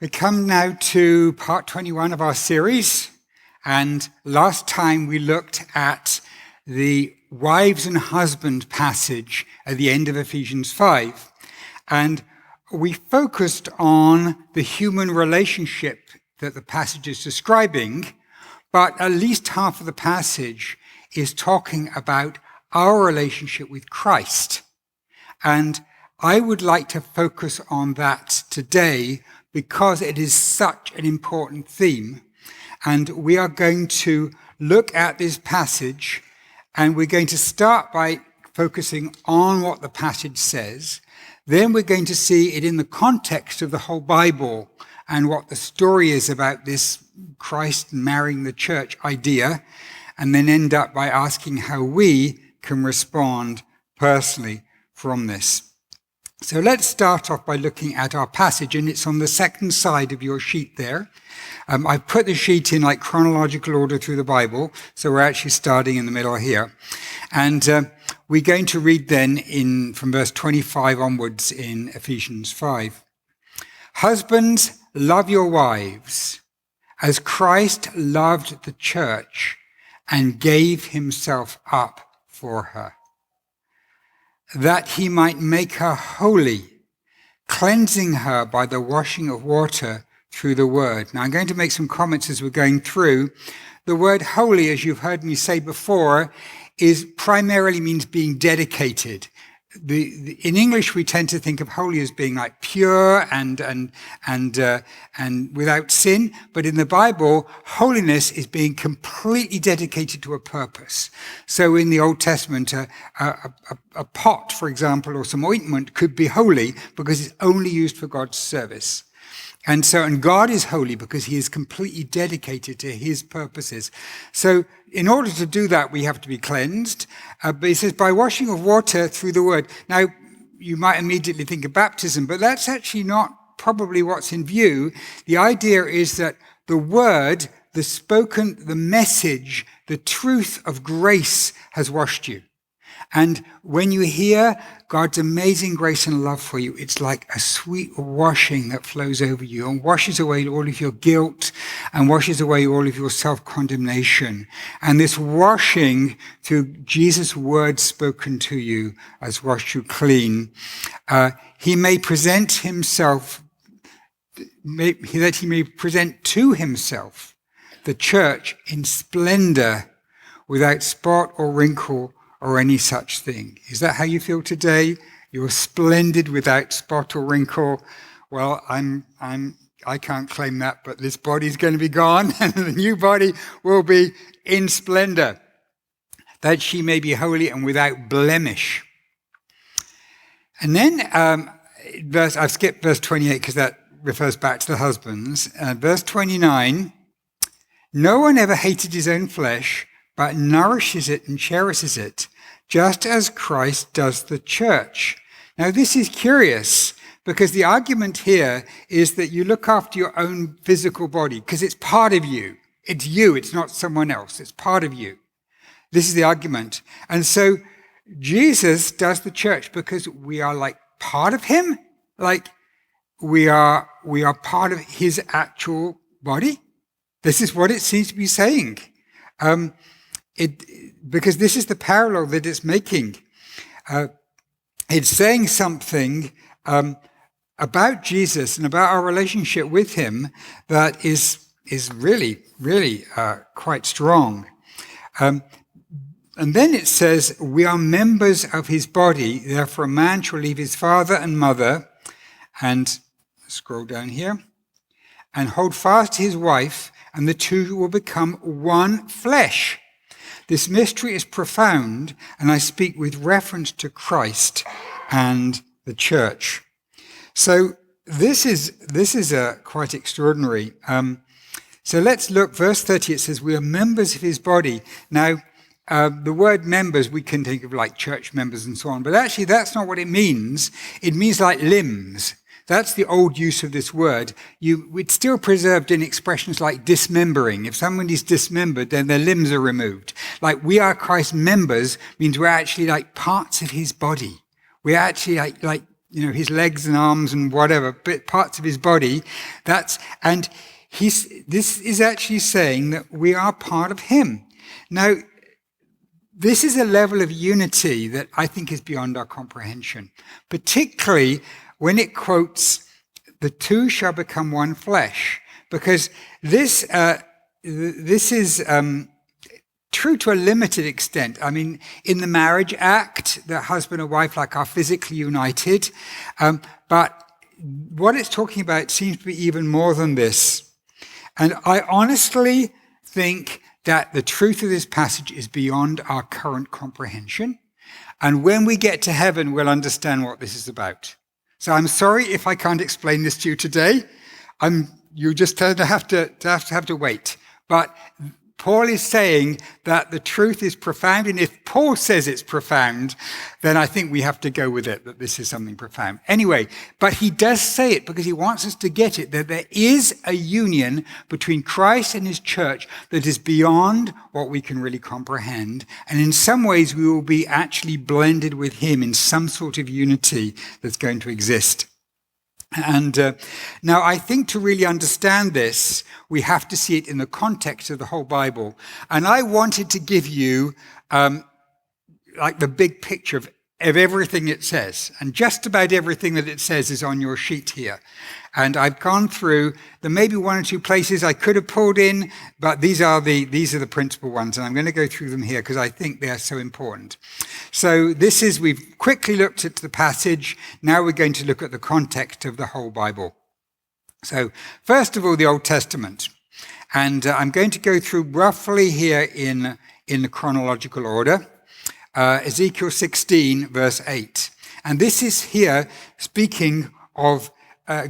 We come now to part 21 of our series, and last time we looked at the wives and husband passage at the end of Ephesians 5, and we focused on the human relationship that the passage is describing, but at least half of the passage is talking about our relationship with Christ. And I would like to focus on that today because it is such an important theme. And we are going to look at this passage, and we're going to start by focusing on what the passage says. Then we're going to see it in the context of the whole Bible and what the story is about this Christ marrying the church idea, and then end up by asking how we can respond personally from this. So let's start off by looking at our passage, and it's on the second side of your sheet there. I've put the sheet in like chronological order through the Bible, so we're actually starting in the middle here. And we're going to read then from verse 25 onwards in Ephesians 5. Husbands, love your wives, as Christ loved the church and gave himself up for her, that he might make her holy, cleansing her by the washing of water through the word. Now, I'm going to make some comments as we're going through. The word holy, as you've heard me say before, primarily means being dedicated. In English, we tend to think of holy as being like pure and without sin. But in the Bible, holiness is being completely dedicated to a purpose. So in the Old Testament, a pot, for example, or some ointment could be holy because it's only used for God's service. And God is holy because he is completely dedicated to his purposes. So in order to do that, we have to be cleansed. But he says, by washing of water through the word. Now, you might immediately think of baptism, but that's actually not probably what's in view. The idea is that the word, the spoken, the message, the truth of grace has washed you. And when you hear God's amazing grace and love for you, it's like a sweet washing that flows over you and washes away all of your guilt and washes away all of your self-condemnation. And this washing through Jesus' word spoken to you has washed you clean. He may present himself, that he may present to himself the church in splendor, without spot or wrinkle or any such thing. Is that how you feel today? You're splendid without spot or wrinkle. Well, I can't claim that, but this body's going to be gone, and the new body will be in splendor, that she may be holy and without blemish. And then, I've skipped verse 28 because that refers back to the husbands. Verse 29, no one ever hated his own flesh, but nourishes it and cherishes it, just as Christ does the church. Now, this is curious because the argument here is that you look after your own physical body because it's part of you. It's you, it's not someone else. It's part of you. This is the argument. And so Jesus does the church because we are like part of him. Like we are part of his actual body. This is what it seems to be saying. Because this is the parallel that it's making. It's saying something about Jesus and about our relationship with him that is really, really quite strong. And then it says, we are members of his body, therefore a man shall leave his father and mother, and scroll down here, and hold fast to his wife, and the two will become one flesh. This mystery is profound, and I speak with reference to Christ and the church. So this is quite extraordinary. So let's look, verse 30, it says, we are members of his body. Now, the word members, we can think of like church members and so on, but actually that's not what it means. It means like limbs. That's the old use of this word. It's still preserved in expressions like dismembering. If someone is dismembered, then their limbs are removed. Like we are Christ's members means we're actually like parts of his body. We're actually like his legs and arms and whatever, parts of his body. This is actually saying that we are part of him. Now, this is a level of unity that I think is beyond our comprehension, particularly when it quotes, "The two shall become one flesh," because this is true to a limited extent. I mean, in the marriage act, the husband and wife are physically united, but what it's talking about seems to be even more than this. And I honestly think that the truth of this passage is beyond our current comprehension. And when we get to heaven, we'll understand what this is about. So I'm sorry if I can't explain this to you today. You just have to wait. But Paul is saying that the truth is profound, and if Paul says it's profound, then I think we have to go with it, that this is something profound. Anyway, but he does say it because he wants us to get it, that there is a union between Christ and his church that is beyond what we can really comprehend, and in some ways we will be actually blended with him in some sort of unity that's going to exist. And now I think to really understand this, we have to see it in the context of the whole Bible. And I wanted to give you the big picture of everything it says. And just about everything that it says is on your sheet here. And I've gone through, there may be one or two places I could have pulled in, but these are the principal ones. And I'm going to go through them here because I think they are so important. So we've quickly looked at the passage. Now we're going to look at the context of the whole Bible. So first of all, the Old Testament. And I'm going to go through roughly here in the chronological order. Ezekiel 16, verse 8. And this is here speaking of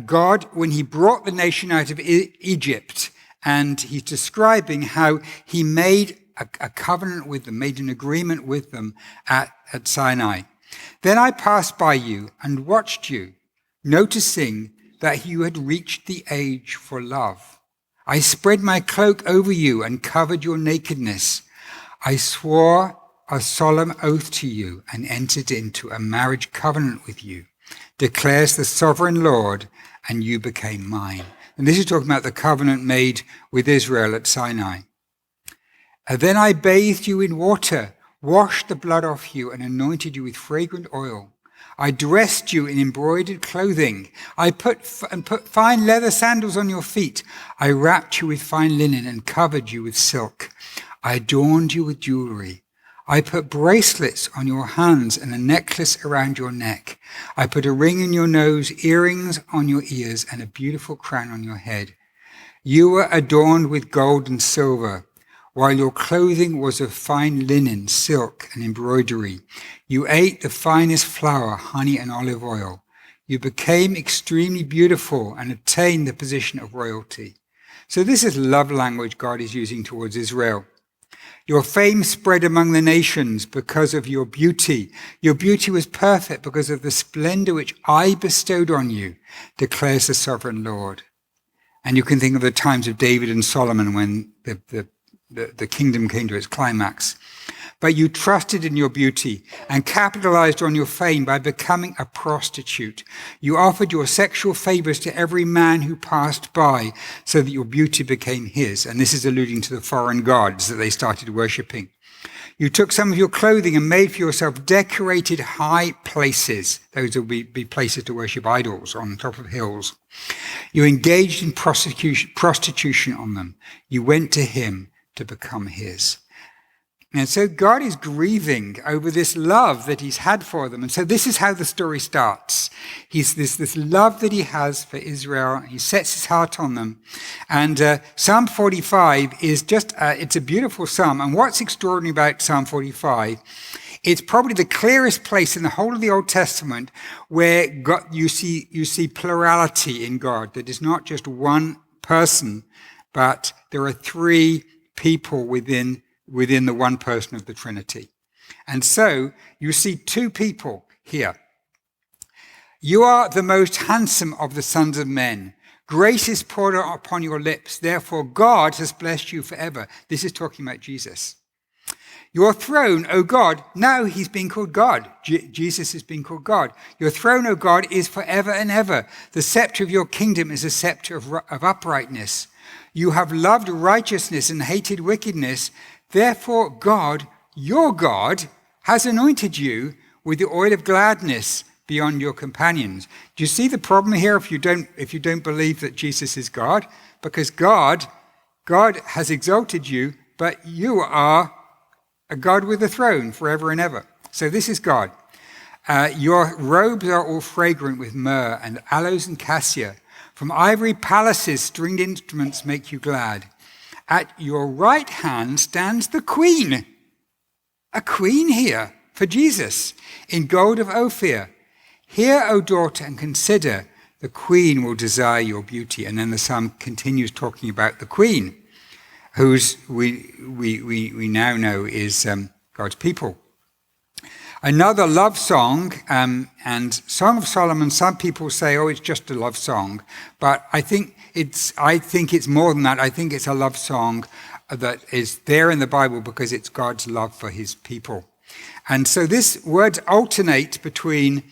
God when he brought the nation out of Egypt. And he's describing how he made a covenant with them, made an agreement with them at Sinai. Then I passed by you and watched you, noticing that you had reached the age for love. I spread my cloak over you and covered your nakedness. I swore a solemn oath to you and entered into a marriage covenant with you, declares the sovereign Lord, and you became mine. And this is talking about the covenant made with Israel at Sinai. Then I bathed you in water, washed the blood off you, and anointed you with fragrant oil. I dressed you in embroidered clothing. I put fine leather sandals on your feet. I wrapped you with fine linen and covered you with silk. I adorned you with jewelry. I put bracelets on your hands and a necklace around your neck. I put a ring in your nose, earrings on your ears, and a beautiful crown on your head. You were adorned with gold and silver, while your clothing was of fine linen, silk, and embroidery. You ate the finest flour, honey, and olive oil. You became extremely beautiful and attained the position of royalty. So this is love language God is using towards Israel. Your fame spread among the nations because of your beauty. Your beauty was perfect because of the splendor which I bestowed on you, declares the sovereign Lord. And you can think of the times of David and Solomon when the kingdom came to its climax. But you trusted in your beauty and capitalized on your fame by becoming a prostitute. You offered your sexual favors to every man who passed by so that your beauty became his. And this is alluding to the foreign gods that they started worshiping. You took some of your clothing and made for yourself decorated high places. Those would be places to worship idols on top of hills. You engaged in prostitution on them. You went to him to become his. And so God is grieving over this love that he's had for them. And so this is how the story starts. He's this love that he has for Israel. He sets his heart on them. And Psalm 45 is it's a beautiful psalm. And what's extraordinary about Psalm 45, it's probably the clearest place in the whole of the Old Testament where you see plurality in God. That is not just one person, but there are three people within the one person of the Trinity. And so you see two people here. You are the most handsome of the sons of men. Grace is poured out upon your lips. Therefore, God has blessed you forever. This is talking about Jesus. Your throne, O God, now he's being called God. Jesus is being called God. Your throne, O God, is forever and ever. The scepter of your kingdom is a scepter of uprightness. You have loved righteousness and hated wickedness. Therefore, God, your God, has anointed you with the oil of gladness beyond your companions. Do you see the problem here if you don't believe that Jesus is God? Because God has exalted you, but you are a God with a throne forever and ever. So this is God. Your robes are all fragrant with myrrh and aloes and cassia. From ivory palaces, stringed instruments make you glad. At your right hand stands the queen. A queen here for Jesus in gold of Ophir. Hear, O daughter, and consider, the queen will desire your beauty. And then the psalm continues talking about the queen, whose we now is God's people. Another love song, and Song of Solomon, some people say, oh, it's just a love song. But I think it's more than that. I think it's a love song that is there in the Bible because it's God's love for his people. And so this word alternate between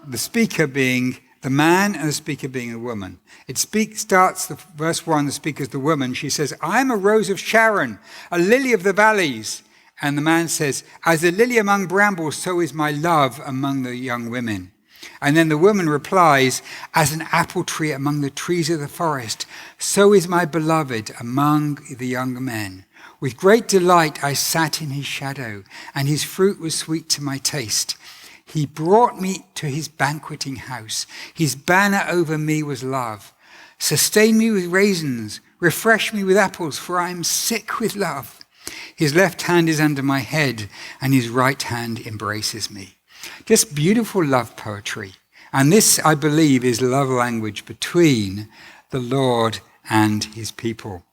the speaker being the man and the speaker being a woman. Verse 1, the speaker's the woman. She says, I am a rose of Sharon, a lily of the valleys. And the man says, as a lily among brambles, so is my love among the young women. And then the woman replies, as an apple tree among the trees of the forest, so is my beloved among the young men. With great delight I sat in his shadow, and his fruit was sweet to my taste. He brought me to his banqueting house. His banner over me was love. Sustain me with raisins, refresh me with apples, for I am sick with love. His left hand is under my head, and his right hand embraces me. Just beautiful love poetry. And this, I believe, is love language between the Lord and his people.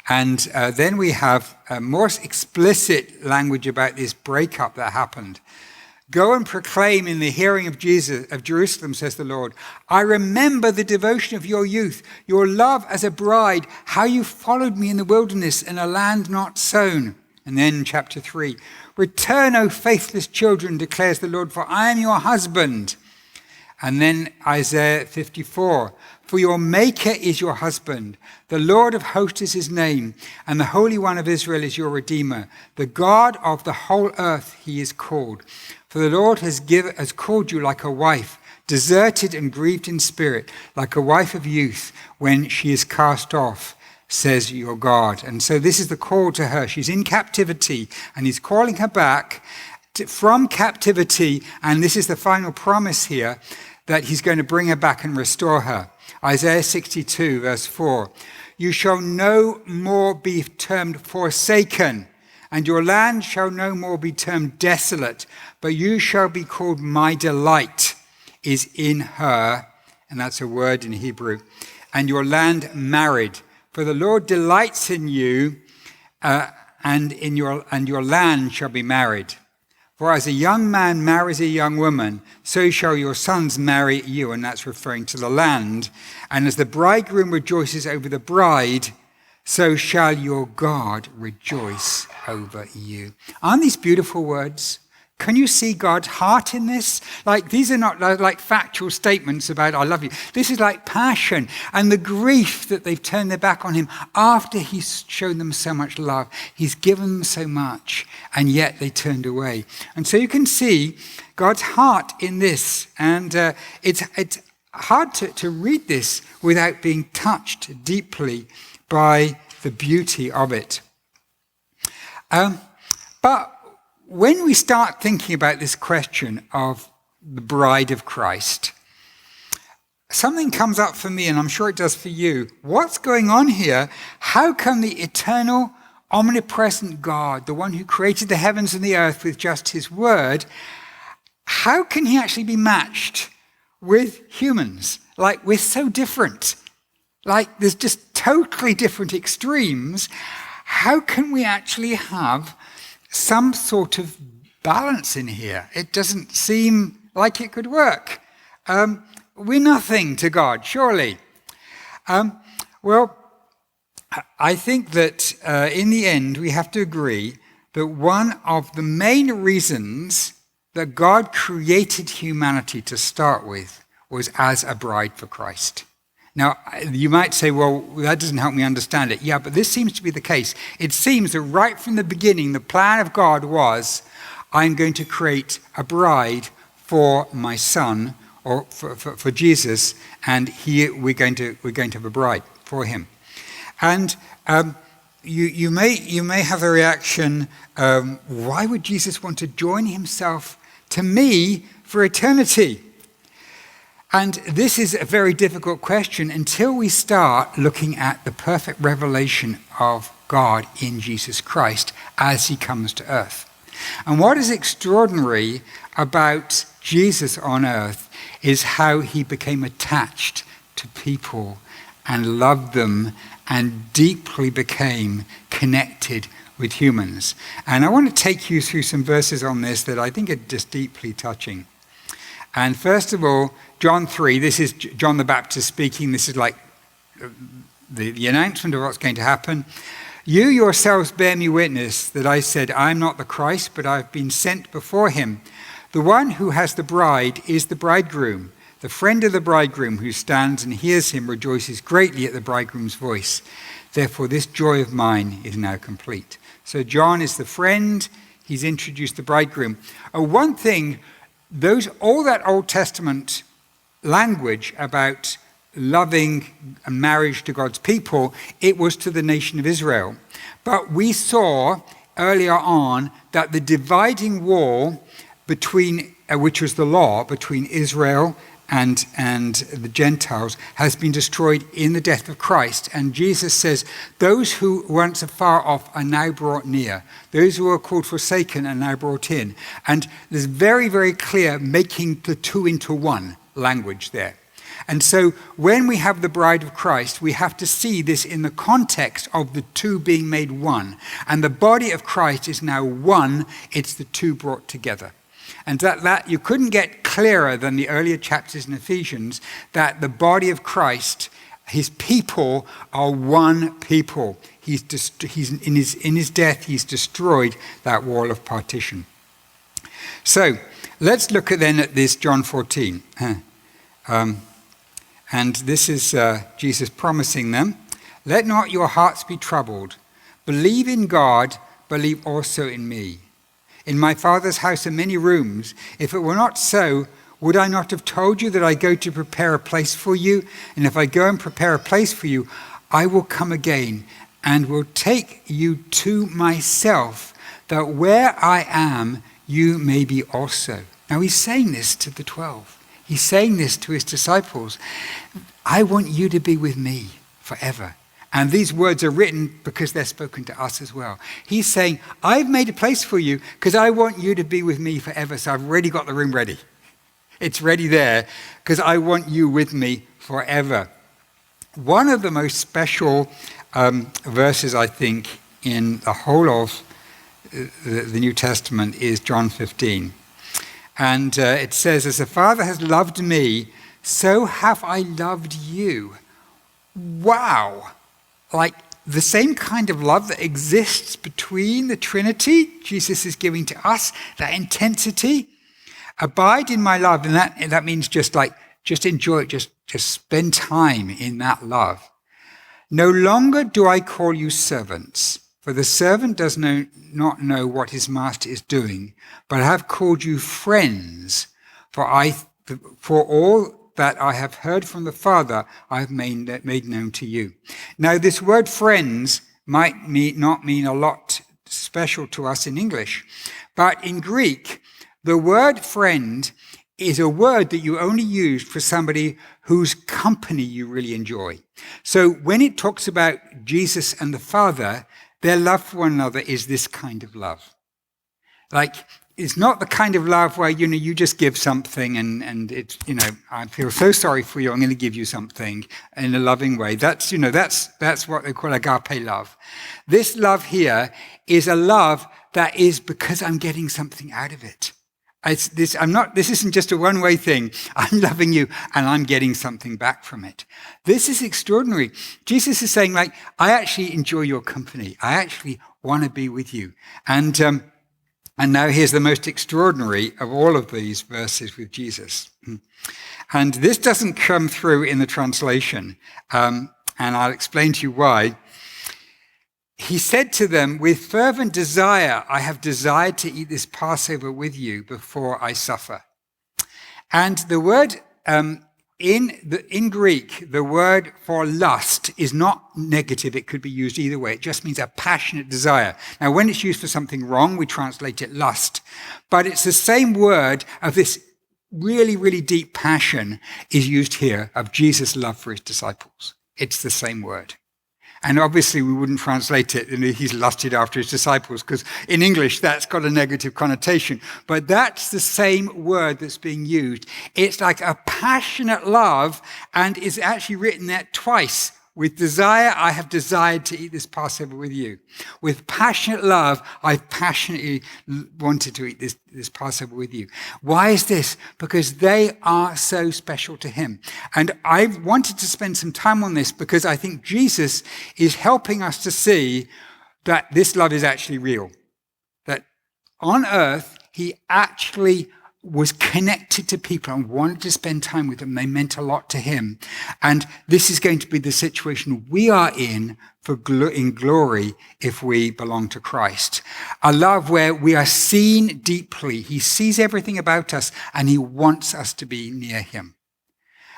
And then we have a more explicit language about this breakup that happened. Go and proclaim in the hearing of Jerusalem, says the Lord. I remember the devotion of your youth, your love as a bride, how you followed me in the wilderness in a land not sown. And then chapter 3, return, O faithless children, declares the Lord, for I am your husband. And then Isaiah 54, for your maker is your husband. The Lord of hosts is his name, and the Holy One of Israel is your Redeemer. The God of the whole earth he is called. For the Lord has called you like a wife, deserted and grieved in spirit, like a wife of youth when she is cast off, says your God. And so this is the call to her. She's in captivity, and he's calling her back from captivity. And this is the final promise here, that he's going to bring her back and restore her. Isaiah 62, verse 4. You shall no more be termed forsaken, and your land shall no more be termed desolate, but you shall be called my delight is in her, and that's a word in Hebrew, and your land married. For the Lord delights in you, and your land shall be married. For as a young man marries a young woman, so shall your sons marry you, and that's referring to the land. And as the bridegroom rejoices over the bride, so shall your God rejoice over you. Aren't these beautiful words? Can you see God's heart in this? Like, these are not like factual statements about, I love you. This is like passion and the grief that they've turned their back on him after he's shown them so much love. He's given them so much, and yet they turned away. And so you can see God's heart in this. And it's hard to read this without being touched deeply by the beauty of it. But when we start thinking about this question of the bride of Christ, something comes up for me, and I'm sure it does for you. What's going on here? How can the eternal, omnipresent God, the one who created the heavens and the earth with just his word, how can he actually be matched with humans? Like, we're so different. Like, there's just totally different extremes. How can we actually have some sort of balance in here? It doesn't seem like it could work. We're nothing to God, surely. Well, I think that in the end we have to agree that one of the main reasons that God created humanity to start with was as a bride for Christ. Now, you might say, well, that doesn't help me understand it. Yeah, but this seems to be the case. It seems that right from the beginning, the plan of God was, I'm going to create a bride for my son, or for Jesus, and we're going to have a bride for him. And you may have a reaction, why would Jesus want to join himself to me for eternity? And this is a very difficult question until we start looking at the perfect revelation of God in Jesus Christ as he comes to earth. And what is extraordinary about Jesus on earth is how he became attached to people and loved them and deeply became connected with humans. And I want to take you through some verses on this that I think are just deeply touching. And first of all, John 3, this is John the Baptist speaking. This is like the announcement of what's going to happen. You yourselves bear me witness that I said, I am not the Christ, but I have been sent before him. The one who has the bride is the bridegroom. The friend of the bridegroom who stands and hears him rejoices greatly at the bridegroom's voice. Therefore, this joy of mine is now complete. So John is the friend. He's introduced the bridegroom. One thing, all that Old Testament language about loving and marriage to God's people, it was to the nation of Israel. But we saw earlier on that the dividing wall between, which was the law between Israel and the Gentiles, has been destroyed in the death of Christ. And Jesus says, those who weren't so far off are now brought near. Those who are called forsaken are now brought in. And there's very, very clear making the two into one language there. And so when we have the bride of Christ, we have to see this in the context of the two being made one. And the body of Christ is now one. It's the two brought together. And that you couldn't get clearer than the earlier chapters in Ephesians, that the body of Christ, his people are one people. He's in his death, he's destroyed that wall of partition. So let's look at this John 14. And this is Jesus promising them, let not your hearts be troubled. Believe in God, believe also in me. In my Father's house are many rooms. If it were not so, would I not have told you that I go to prepare a place for you? And if I go and prepare a place for you, I will come again and will take you to myself, that where I am, you may be also. Now he's saying this to the 12. He's saying this to his disciples. I want you to be with me forever. And these words are written because they're spoken to us as well. He's saying, I've made a place for you because I want you to be with me forever. So I've already got the room ready. It's ready there because I want you with me forever. One of the most special verses, I think, in the whole of the New Testament is John 15. And it says, as the Father has loved me, so have I loved you. Wow. Like the same kind of love that exists between the Trinity, Jesus is giving to us, that intensity. Abide in my love, and that means just enjoy it, just spend time in that love. No longer do I call you servants, for the servant does not know what his master is doing, but I have called you friends, for all that I have heard from the Father, I have made known to you. Now, this word friends might not mean a lot special to us in English, but in Greek, the word friend is a word that you only use for somebody whose company you really enjoy. So when it talks about Jesus and the Father, their love for one another is this kind of love. Like, it's not the kind of love where, you just give something and it's, I feel so sorry for you, I'm going to give you something in a loving way. That's what they call agape love. This love here is a love that is because I'm getting something out of it. This isn't just a one-way thing. I'm loving you and I'm getting something back from it. This is extraordinary. Jesus is saying, like, I actually enjoy your company. I actually want to be with you. And now here's the most extraordinary of all of these verses with Jesus. And this doesn't come through in the translation. And I'll explain to you why. He said to them, with fervent desire, I have desired to eat this Passover with you before I suffer. And the word, in Greek, the word for lust is not negative. It could be used either way. It just means a passionate desire. Now, when it's used for something wrong, we translate it lust. But it's the same word of this really, really deep passion is used here of Jesus' love for his disciples. It's the same word. And obviously we wouldn't translate it, he's lusted after his disciples, because in English that's got a negative connotation. But that's the same word that's being used. It's like a passionate love, and is actually written there twice. With desire, I have desired to eat this Passover with you. With passionate love, I've passionately wanted to eat this Passover with you. Why is this? Because they are so special to him. And I wanted to spend some time on this because I think Jesus is helping us to see that this love is actually real. That on earth, he actually was connected to people and wanted to spend time with them. They meant a lot to him. And this is going to be the situation we are in in glory if we belong to Christ. A love where we are seen deeply. He sees everything about us and he wants us to be near him.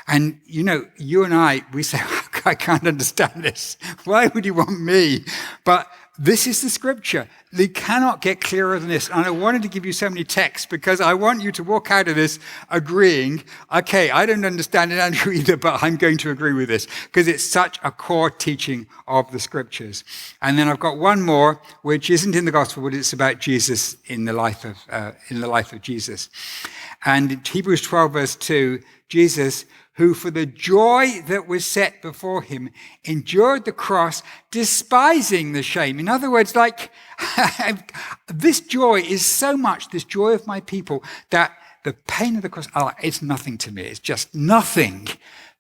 And, you and I, we say, I can't understand this. Why would he want me? But this is the scripture. They cannot get clearer than this. And I wanted to give you so many texts because I want you to walk out of this agreeing, okay, I don't understand it, Andrew, either, but I'm going to agree with this because it's such a core teaching of the scriptures. And then I've got one more, which isn't in the gospel, but it's about Jesus in the life of Jesus. And in Hebrews 12, verse 2, Jesus, who for the joy that was set before him endured the cross, despising the shame. In other words, like, this joy is so much, this joy of my people, that the pain of the cross, it's nothing to me. It's just nothing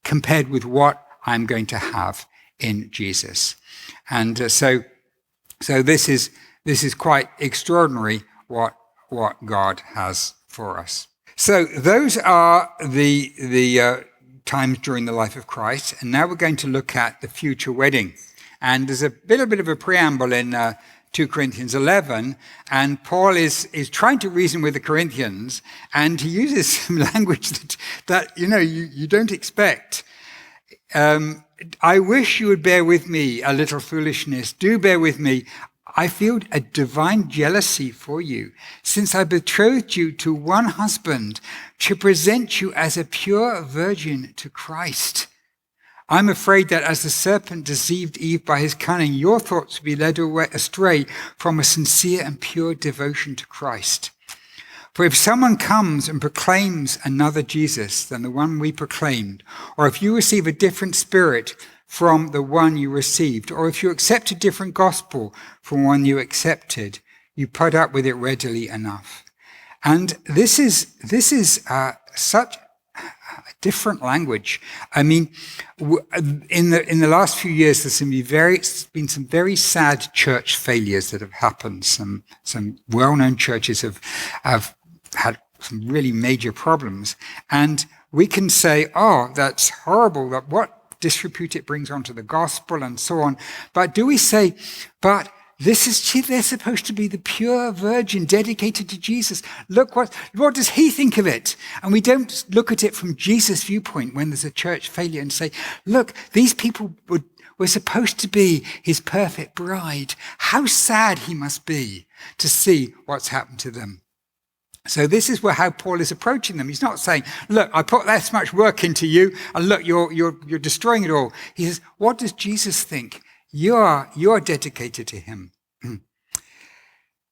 compared with what I'm going to have in Jesus. And so this is quite extraordinary what God has for us. So those are the times during the life of Christ. And now we're going to look at the future wedding. And there's a little bit of a preamble in 2 Corinthians 11. And Paul is trying to reason with the Corinthians. And he uses some language that you don't expect. I wish you would bear with me a little foolishness. Do bear with me. I feel a divine jealousy for you, since I betrothed you to one husband to present you as a pure virgin to Christ. I'm afraid that as the serpent deceived Eve by his cunning, your thoughts will be led astray from a sincere and pure devotion to Christ. For if someone comes and proclaims another Jesus than the one we proclaimed, or if you receive a different spirit from the one you received, or if you accept a different gospel from one you accepted, you put up with it readily enough. And this is such a different language. I mean, in the last few years, there's been some very sad church failures that have happened. Some well-known churches have had some really major problems, and we can say, "Oh, that's horrible. That what disrepute it brings onto the gospel," and so on. But do we say, but they're supposed to be the pure virgin dedicated to Jesus. Look, what does he think of it? And we don't look at it from Jesus' viewpoint when there's a church failure and say, look, these people were supposed to be his perfect bride. How sad he must be to see what's happened to them. So this is how Paul is approaching them. He's not saying, look, I put that much work into you, and look, you're destroying it all. He says, what does Jesus think? You're dedicated to him.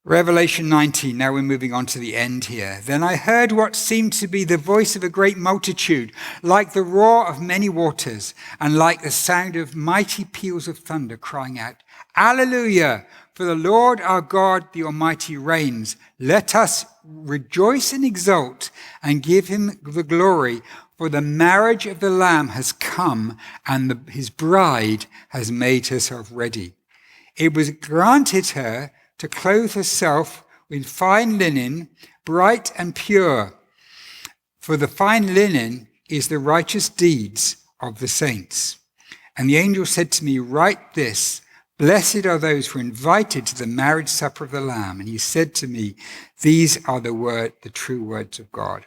Revelation 19, now we're moving on to the end here. Then I heard what seemed to be the voice of a great multitude, like the roar of many waters, and like the sound of mighty peals of thunder, crying out, Alleluia! For the Lord our God, the Almighty, reigns. Let us rejoice and exult and give him the glory, for the marriage of the Lamb has come, and his bride has made herself ready. It was granted her to clothe herself with fine linen, bright and pure. For the fine linen is the righteous deeds of the saints. And the angel said to me, write this, blessed are those who are invited to the marriage supper of the Lamb. And he said to me, these are the true words of God.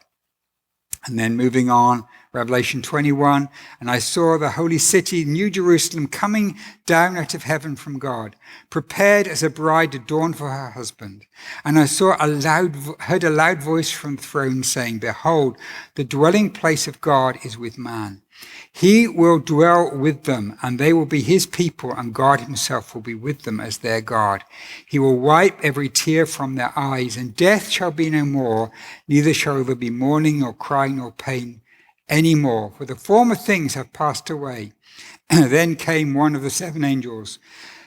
And then moving on, Revelation 21, and I saw the holy city, New Jerusalem, coming down out of heaven from God, prepared as a bride adorned for her husband. And I heard a loud voice from the throne saying, behold, the dwelling place of God is with man. He will dwell with them, and they will be his people, and God himself will be with them as their God. He will wipe every tear from their eyes, and death shall be no more, neither shall there be mourning, nor crying, nor pain any more, for the former things have passed away. Then came one of the seven angels,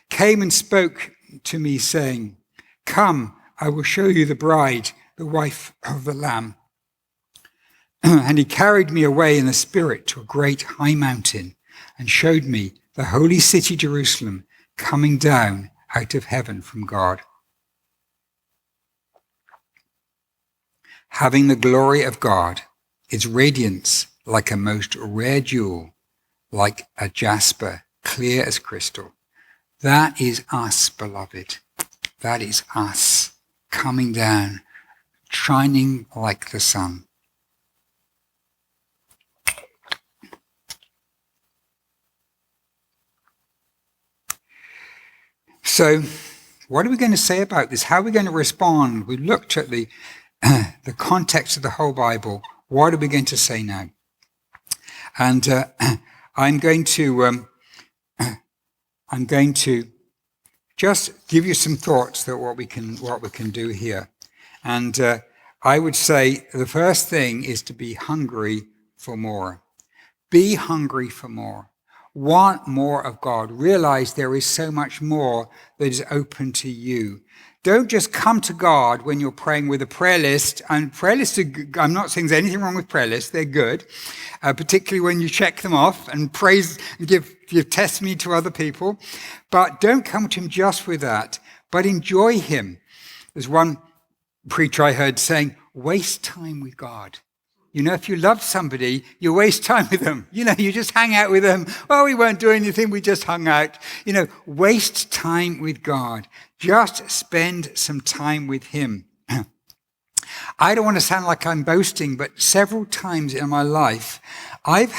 came and spoke to me, saying, come, I will show you the bride, the wife of the Lamb. And he carried me away in the spirit to a great high mountain and showed me the holy city Jerusalem coming down out of heaven from God, having the glory of God, its radiance like a most rare jewel, like a jasper, clear as crystal. That is us, beloved. That is us coming down, shining like the sun. So what are we going to say about this? How are we going to respond? We looked at the context of the whole Bible. What are we going to say now? And I'm going to just give you some thoughts that what we can do here. And I would say the first thing is to be hungry for more. Be hungry for more. Want more of God. Realize there is so much more that is open to you. Don't just come to God when you're praying with a prayer list. And prayer lists I'm not saying there's anything wrong with prayer lists. They're good, particularly when you check them off and praise and give testimony to other people. But don't come to him just with that, but enjoy him. There's one preacher I heard saying, waste time with God. You know, if you love somebody, you waste time with them. You know, you just hang out with them. Oh, we won't do anything. We just hung out. You know, waste time with God. Just spend some time with him. I don't want to sound like I'm boasting, but several times in my life, I've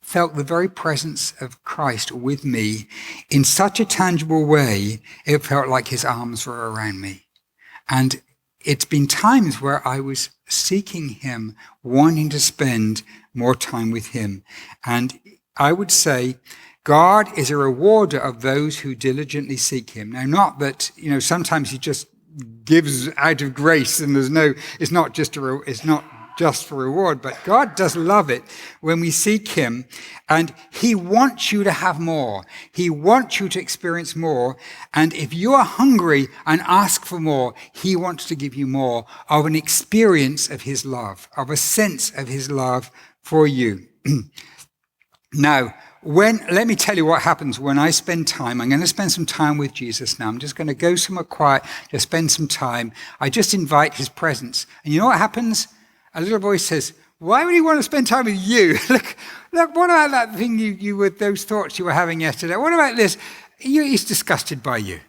felt the very presence of Christ with me in such a tangible way, it felt like his arms were around me. And it's been times where I was seeking him, wanting to spend more time with him. And I would say God is a rewarder of those who diligently seek him. Now, not that, you know, sometimes he just gives out of grace and it's not just for reward, but God does love it when we seek him, and he wants you to have more. He wants you to experience more. And if you are hungry and ask for more, he wants to give you more of an experience of his love, of a sense of his love for you. Now, let me tell you what happens when I spend time. I'm going to spend some time with Jesus now. I'm just going to go somewhere quiet, just spend some time. I just invite his presence. And you know what happens? A little voice says, why would he want to spend time with you? Look, what about that thing you were, those thoughts you were having yesterday? What about this? He's disgusted by you.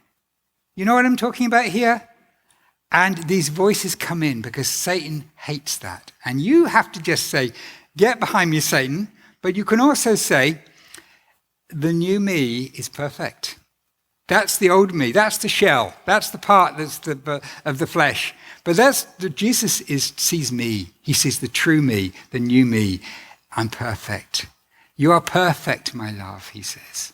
You know what I'm talking about here? And these voices come in because Satan hates that. And you have to just say, get behind me, Satan. But you can also say, the new me is perfect. That's the old me. That's the shell. That's the part that's of the flesh. But Jesus sees me. He sees the true me, the new me. I'm perfect. You are perfect, my love, he says.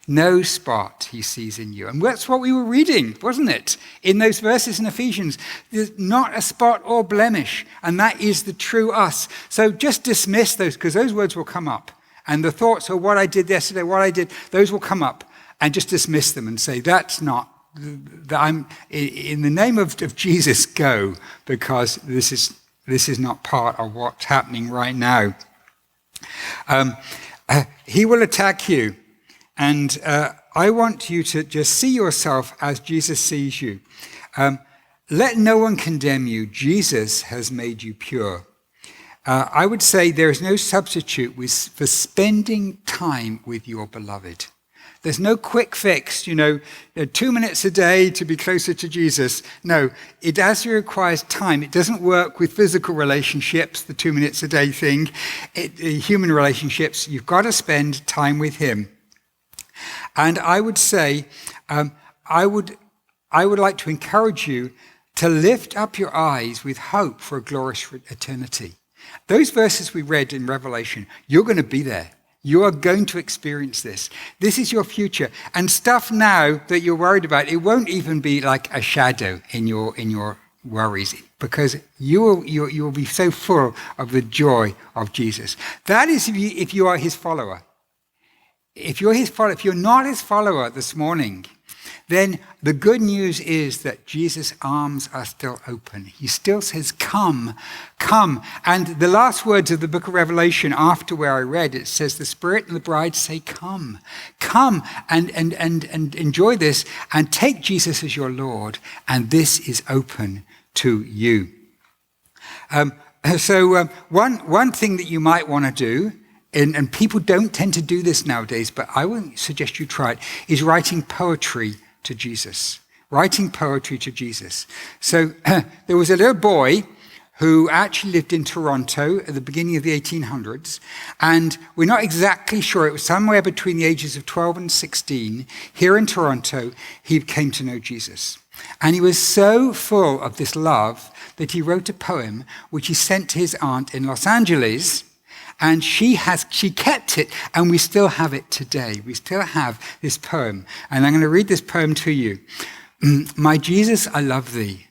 No spot he sees in you. And that's what we were reading, wasn't it? In those verses in Ephesians, there's not a spot or blemish. And that is the true us. So just dismiss those, because those words will come up. And the thoughts of what I did yesterday, what I did, those will come up. And just dismiss them and say, that's not, I'm in the name of Jesus, go, because this is not part of what's happening right now. He will attack you. And I want you to just see yourself as Jesus sees you. Let no one condemn you. Jesus has made you pure. I would say there is no substitute for spending time with your beloved. There's no quick fix, 2 minutes a day to be closer to Jesus. No, it actually requires time. It doesn't work with physical relationships, the 2 minutes a day thing. Human relationships, you've got to spend time with him. And I would say, I would like to encourage you to lift up your eyes with hope for a glorious eternity. Those verses we read in Revelation, you're going to be there. You are going to experience this. This is your future. And stuff now that you're worried about, it won't even be like a shadow in your worries, because you will be so full of the joy of Jesus. That is if you are his follower. If you're not his follower this morning, then the good news is that Jesus' arms are still open. He still says, come, come. And the last words of the book of Revelation, after where I read, it says, the Spirit and the bride say, come, come and enjoy this and take Jesus as your Lord. And this is open to you. So one thing that you might want to do, and people don't tend to do this nowadays, but I would suggest you try it, is writing poetry to Jesus. Writing poetry to Jesus. So there was a little boy who actually lived in Toronto at the beginning of the 1800s, and we're not exactly sure, it was somewhere between the ages of 12 and 16, here in Toronto, he came to know Jesus. And he was so full of this love that he wrote a poem which he sent to his aunt in Los Angeles. And she kept it, and we still have it today. We still have this poem. And I'm going to read this poem to you. My Jesus, I love thee.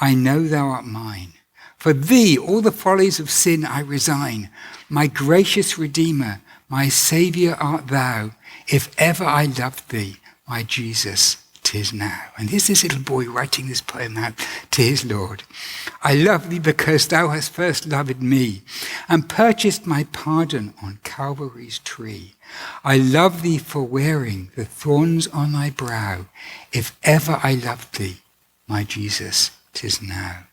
I know thou art mine. For thee, all the follies of sin I resign. My gracious Redeemer, my Saviour art thou. If ever I loved thee, my Jesus, 'tis now. And here's this little boy writing this poem out to his Lord. I love thee because thou hast first loved me and purchased my pardon on Calvary's tree. I love thee for wearing the thorns on thy brow. If ever I loved thee, my Jesus, 'tis now.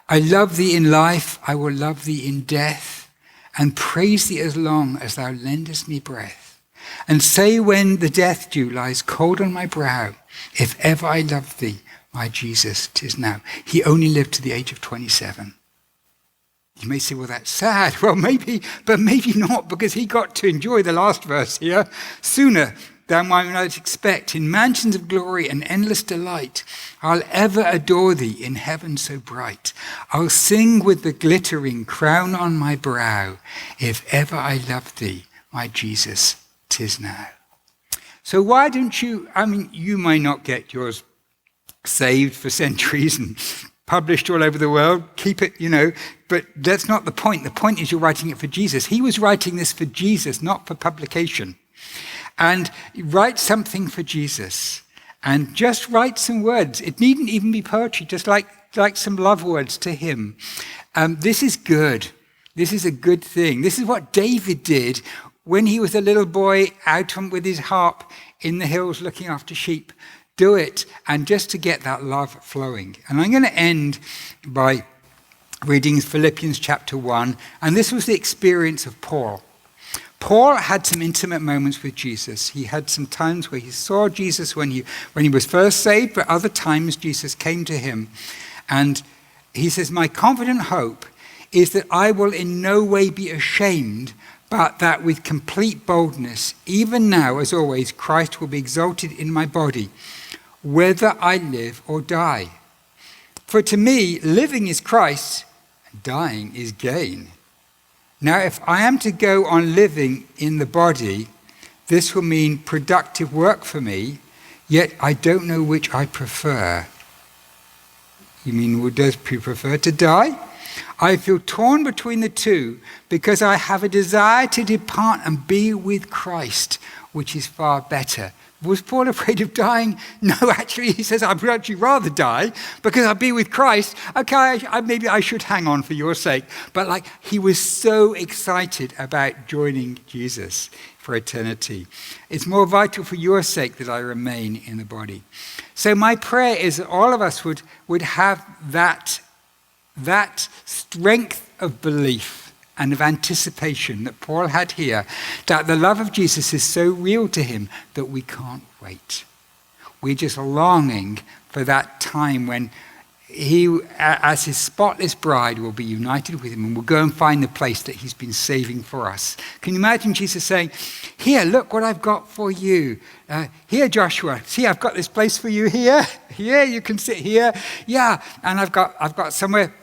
I love thee in life, I will love thee in death, and praise thee as long as thou lendest me breath. And say when the death dew lies cold on my brow, if ever I loved thee, my Jesus, 'tis now. He only lived to the age of 27. You may say, well, that's sad. Well, maybe, but maybe not, because he got to enjoy the last verse here sooner than one might expect. In mansions of glory and endless delight, I'll ever adore thee in heaven so bright. I'll sing with the glittering crown on my brow, if ever I loved thee, my Jesus, 'tis now. So why don't you, you may not get yours saved for centuries and published all over the world, keep it, but that's not the point. The point is you're writing it for Jesus. He was writing this for Jesus, not for publication. And write something for Jesus and just write some words. It needn't even be poetry, just like some love words to him. This is good. This is a good thing. This is what David did when he was a little boy out with his harp in the hills looking after sheep. Do it, and just to get that love flowing. And I'm going to end by reading Philippians chapter 1, and this was the experience of Paul. Paul had some intimate moments with Jesus. He had some times where he saw Jesus when he was first saved, but other times Jesus came to him. And he says, my confident hope is that I will in no way be ashamed, but that with complete boldness, even now, as always, Christ will be exalted in my body, whether I live or die. For to me, living is Christ, and dying is gain. Now, if I am to go on living in the body, This will mean productive work for me, yet I don't know which I prefer. You mean, does he prefer to die? I feel torn between the two because I have a desire to depart and be with Christ, which is far better. Was Paul afraid of dying? No, actually, he says, I'd actually rather die because I'll be with Christ. Okay, maybe I should hang on for your sake. But he was so excited about joining Jesus for eternity. It's more vital for your sake that I remain in the body. So my prayer is that all of us would have that strength of belief and of anticipation that Paul had here, that the love of Jesus is so real to him that we can't wait. We're just longing for that time when he, as his spotless bride, will be united with him and will go and find the place that he's been saving for us. Can you imagine Jesus saying, here, look what I've got for you. Here, Joshua, see, I've got this place for you here. Here, you can sit here. Yeah, and I've got somewhere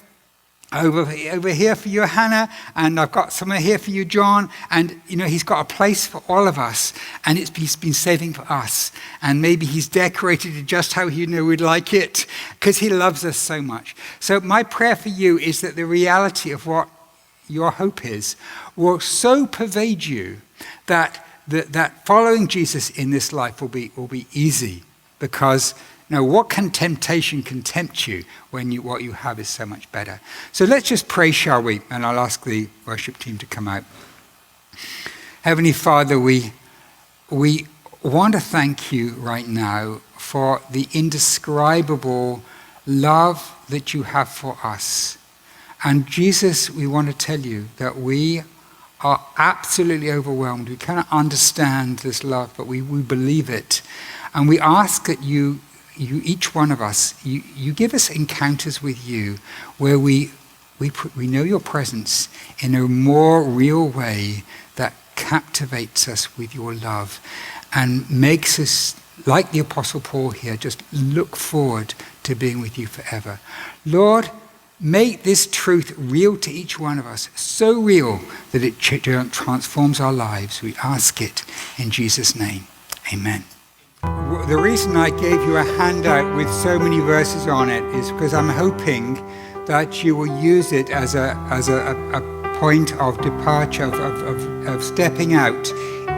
over here for you, Hannah, and I've got somewhere here for you, John. And, he's got a place for all of us, and he's been saving for us. And maybe he's decorated it just how we'd like it, because he loves us so much. So my prayer for you is that the reality of what your hope is will so pervade you that following Jesus in this life will be easy, because what temptation can tempt you when what you have is so much better? So let's just pray, shall we? And I'll ask the worship team to come out. Heavenly Father, we want to thank you right now for the indescribable love that you have for us. And Jesus, we want to tell you that we are absolutely overwhelmed. We cannot understand this love, but we believe it. And we ask that you each one of us, you give us encounters with you where we know your presence in a more real way that captivates us with your love and makes us, like the Apostle Paul here, just look forward to being with you forever. Lord, make this truth real to each one of us, so real that it transforms our lives. We ask it in Jesus' name. Amen. The reason I gave you a handout with so many verses on it is because I'm hoping that you will use it as a point of departure, of stepping out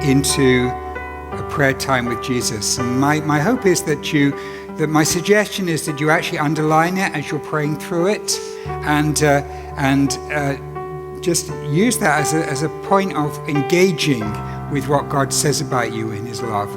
into a prayer time with Jesus. And my hope is that my suggestion is that you actually underline it as you're praying through it, and just use that as a point of engaging with what God says about you in his love.